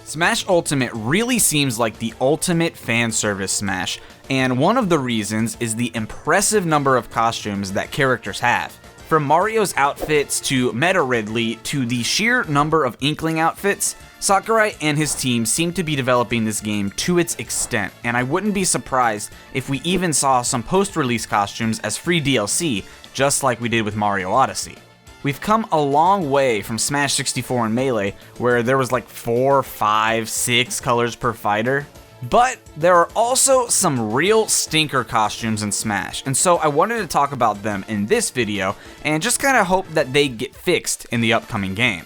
Smash Ultimate really seems like the ultimate fan service Smash, and one of the reasons is the impressive number of costumes that characters have. From Mario's outfits to Meta Ridley to the sheer number of Inkling outfits, Sakurai and his team seem to be developing this game to its extent, and I wouldn't be surprised if we even saw some post-release costumes as free DLC, just like we did with Mario Odyssey. We've come a long way from Smash 64 and Melee, where there was like 4, 5, 6 colors per fighter. But there are also some real stinker costumes in Smash, and so I wanted to talk about them in this video and just kind of hope that they get fixed in the upcoming game.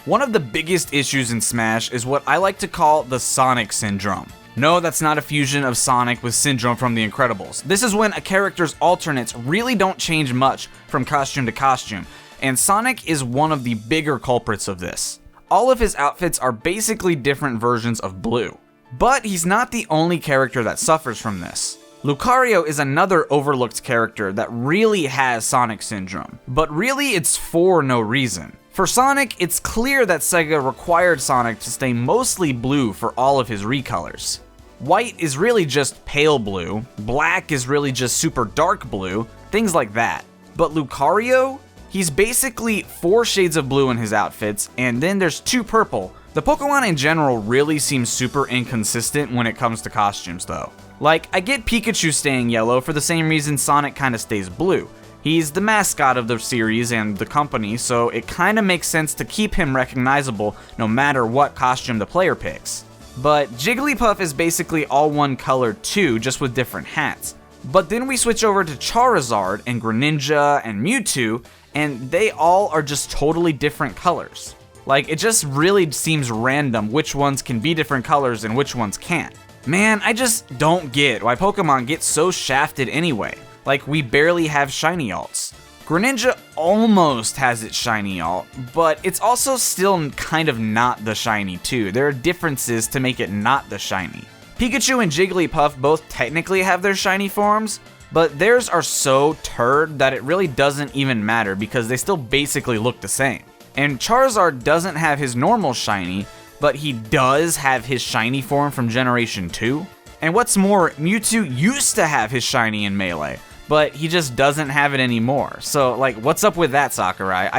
One of the biggest issues in Smash is what I like to call the Sonic Syndrome. No, that's not a fusion of Sonic with Syndrome from The Incredibles. This is when a character's alternates really don't change much from costume to costume, and Sonic is one of the bigger culprits of this. All of his outfits are basically different versions of blue. But he's not the only character that suffers from this. Lucario is another overlooked character that really has Sonic Syndrome, but really it's for no reason. For Sonic, it's clear that Sega required Sonic to stay mostly blue for all of his recolors. White is really just pale blue, black is really just super dark blue, things like that. But Lucario? He's basically 4 shades of blue in his outfits, and then there's 2 purple. The Pokemon in general really seem super inconsistent when it comes to costumes though. Like, I get Pikachu staying yellow for the same reason Sonic kinda stays blue. He's the mascot of the series and the company, so it kinda makes sense to keep him recognizable no matter what costume the player picks. But Jigglypuff is basically all one color too, just with different hats. But then we switch over to Charizard and Greninja and Mewtwo, and they all are just totally different colors. Like, it just really seems random which ones can be different colors and which ones can't. Man, I just don't get why Pokemon get so shafted anyway. Like, we barely have shiny alts. Greninja almost has its shiny alt, but it's also still kind of not the shiny too. There are differences to make it not the shiny. Pikachu and Jigglypuff both technically have their shiny forms, but theirs are so turd that it really doesn't even matter because they still basically look the same. And Charizard doesn't have his normal shiny, but he does have his shiny form from Generation 2. And what's more, Mewtwo used to have his shiny in Melee, but he just doesn't have it anymore. So, like, what's up with that, Sakurai?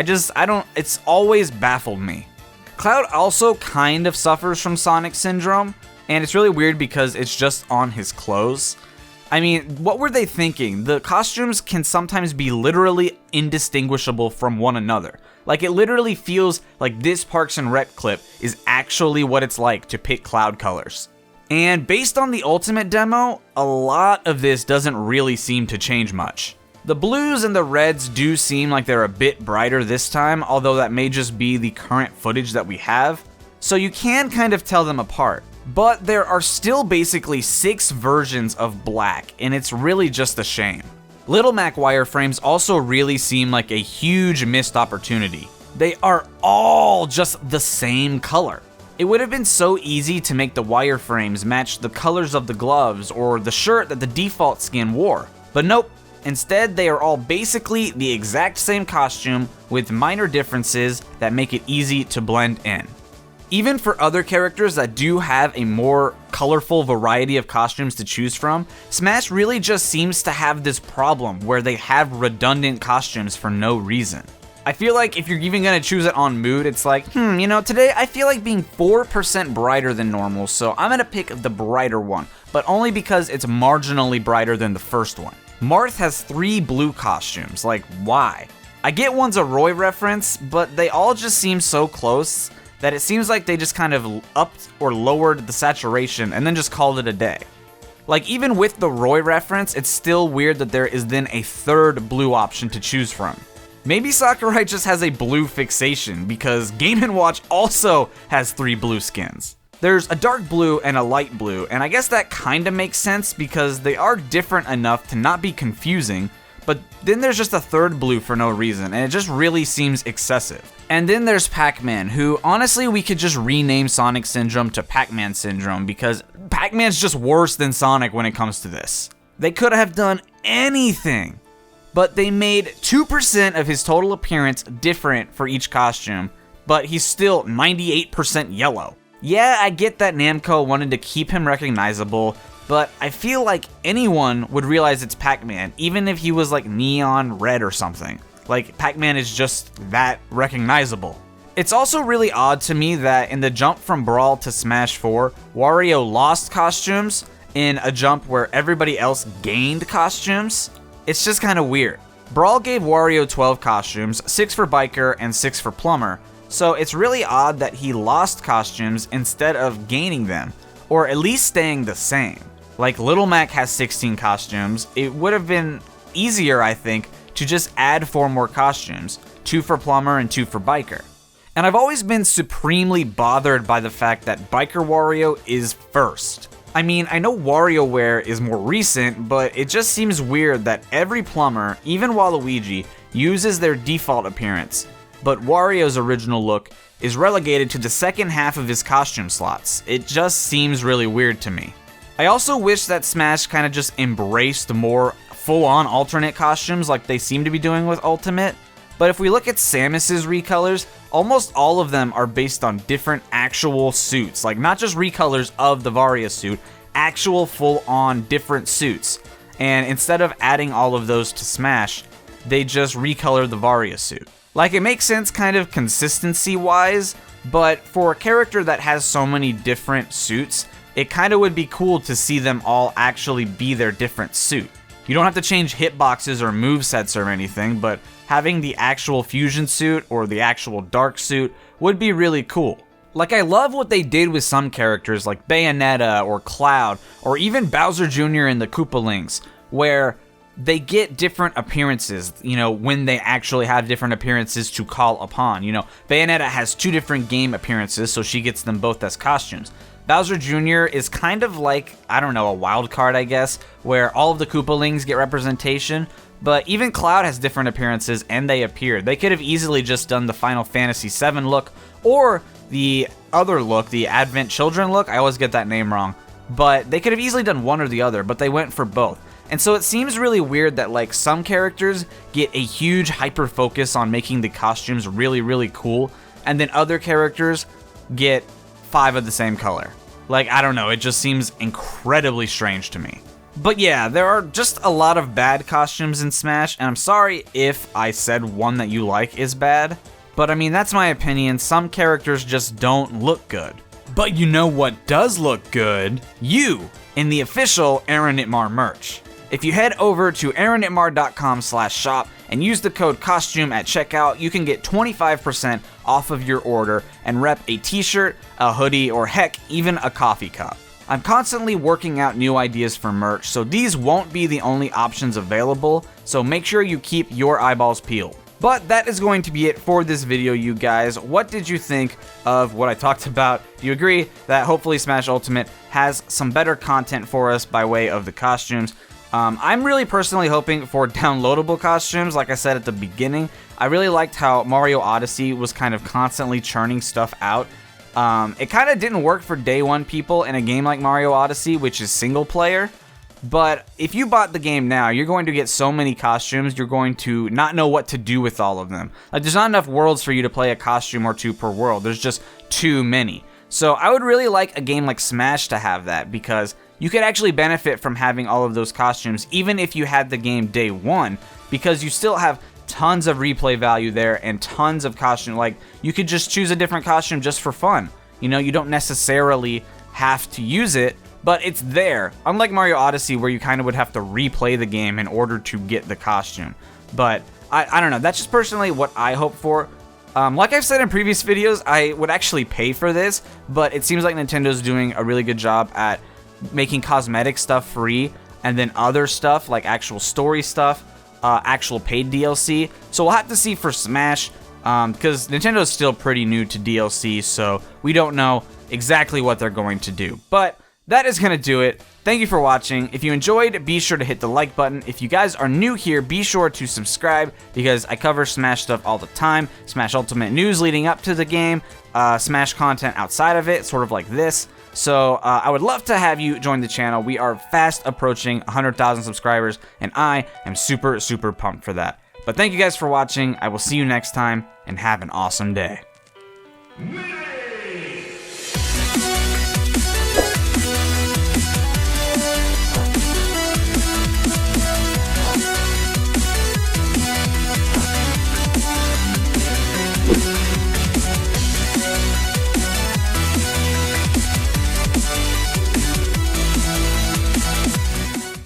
It's always baffled me. Cloud also kind of suffers from Sonic Syndrome, and it's really weird because it's just on his clothes. I mean, what were they thinking? The costumes can sometimes be literally indistinguishable from one another. Like, it literally feels like this Parks and Rec clip is actually what it's like to pick Cloud colors. And based on the Ultimate demo, a lot of this doesn't really seem to change much. The blues and the reds do seem like they're a bit brighter this time, although that may just be the current footage that we have. So you can kind of tell them apart. But there are still basically 6 versions of black, and it's really just a shame. Little Mac wireframes also really seem like a huge missed opportunity. They are all just the same color. It would have been so easy to make the wireframes match the colors of the gloves or the shirt that the default skin wore. But nope, instead they are all basically the exact same costume with minor differences that make it easy to blend in. Even for other characters that do have a more colorful variety of costumes to choose from, Smash really just seems to have this problem where they have redundant costumes for no reason. I feel like if you're even gonna choose it on mood, it's like, today I feel like being 4% brighter than normal, so I'm gonna pick the brighter one, but only because it's marginally brighter than the first one. Marth has 3 blue costumes, like, why? I get one's a Roy reference, but they all just seem so close that it seems like they just kind of upped or lowered the saturation and then just called it a day. Like, even with the Roy reference, it's still weird that there is then a 3rd blue option to choose from. Maybe Sakurai just has a blue fixation, because Game & Watch also has 3 blue skins. There's a dark blue and a light blue, and I guess that kinda makes sense because they are different enough to not be confusing, but then there's just a 3rd blue for no reason, and it just really seems excessive. And then there's Pac-Man, who honestly we could just rename Sonic Syndrome to Pac-Man Syndrome because Pac-Man's just worse than Sonic when it comes to this. They could have done anything, but they made 2% of his total appearance different for each costume, but he's still 98% yellow. Yeah, I get that Namco wanted to keep him recognizable, but I feel like anyone would realize it's Pac-Man, even if he was like neon red or something. Like, Pac-Man is just that recognizable. It's also really odd to me that in the jump from Brawl to Smash 4, Wario lost costumes in a jump where everybody else gained costumes. It's just kind of weird. Brawl gave Wario 12 costumes, 6 for Biker and 6 for Plumber, so it's really odd that he lost costumes instead of gaining them, or at least staying the same. Like, Little Mac has 16 costumes. It would have been easier, I think, to just add 4 more costumes, 2 for Plumber and 2 for Biker. And I've always been supremely bothered by the fact that Biker Wario is first. I mean, I know WarioWare is more recent, but it just seems weird that every plumber, even Waluigi, uses their default appearance, but Wario's original look is relegated to the second half of his costume slots. It just seems really weird to me. I also wish that Smash kind of just embraced more full-on alternate costumes like they seem to be doing with Ultimate, but if we look at Samus's recolors, almost all of them are based on different actual suits, like not just recolors of the Varia suit, actual full-on different suits. And instead of adding all of those to Smash, they just recolor the Varia suit. Like, it makes sense kind of consistency-wise, but for a character that has so many different suits, it kind of would be cool to see them all actually be their different suit. You don't have to change hitboxes or movesets or anything, but having the actual fusion suit or the actual dark suit would be really cool. Like, I love what they did with some characters like Bayonetta or Cloud, or even Bowser Jr. and the Koopalings, where they get different appearances, you know, when they actually have different appearances to call upon. You know, Bayonetta has 2 different game appearances, so she gets them both as costumes. Bowser Jr. is kind of like, I don't know, a wild card, I guess, where all of the Koopalings get representation, but even Cloud has different appearances and they appear. They could have easily just done the Final Fantasy VII look, or the other look, the Advent Children look. I always get that name wrong, but they could have easily done one or the other, but they went for both. And so it seems really weird that, like, some characters get a huge hyper focus on making the costumes really, really cool, and then other characters get 5 of the same color. Like, I don't know, it just seems incredibly strange to me. But yeah, there are just a lot of bad costumes in Smash, and I'm sorry if I said one that you like is bad, but I mean, that's my opinion. Some characters just don't look good. But you know what does look good? You, in the official Aaronitmar merch. If you head over to aaronitmar.com/shop and use the code COSTUME at checkout, you can get 25% off of your order and rep a t-shirt, a hoodie, or heck, even a coffee cup. I'm constantly working out new ideas for merch, so these won't be the only options available, so make sure you keep your eyeballs peeled. But that is going to be it for this video, you guys. What did you think of what I talked about? Do you agree that hopefully Smash Ultimate has some better content for us by way of the costumes? I'm really personally hoping for downloadable costumes, like I said at the beginning. I really liked how Mario Odyssey was kind of constantly churning stuff out. It kind of didn't work for day one people in a game like Mario Odyssey, which is single player. But if you bought the game now, you're going to get so many costumes, you're going to not know what to do with all of them. Like, there's not enough worlds for you to play a costume or 2 per world. There's just too many. So I would really like a game like Smash to have that, because you could actually benefit from having all of those costumes, even if you had the game day one, because you still have tons of replay value there and tons of costume. Like, you could just choose a different costume just for fun. You know, you don't necessarily have to use it, but it's there. Unlike Mario Odyssey, where you kind of would have to replay the game in order to get the costume. But I don't know, that's just personally what I hope for. Like I've said in previous videos, I would actually pay for this, but it seems like Nintendo's doing a really good job at making cosmetic stuff free, and then other stuff like actual story stuff, actual paid DLC. So we'll have to see for Smash, because Nintendo's still pretty new to DLC, so we don't know exactly what they're going to do. But that is going to do it. Thank you for watching. If you enjoyed, be sure to hit the like button. If you guys are new here, be sure to subscribe, because I cover Smash stuff all the time. Smash Ultimate news leading up to the game, Smash content outside of it, sort of like this. So I would love to have you join the channel. We are fast approaching 100,000 subscribers, and I am super, super pumped for that. But thank you guys for watching. I will see you next time, and have an awesome day.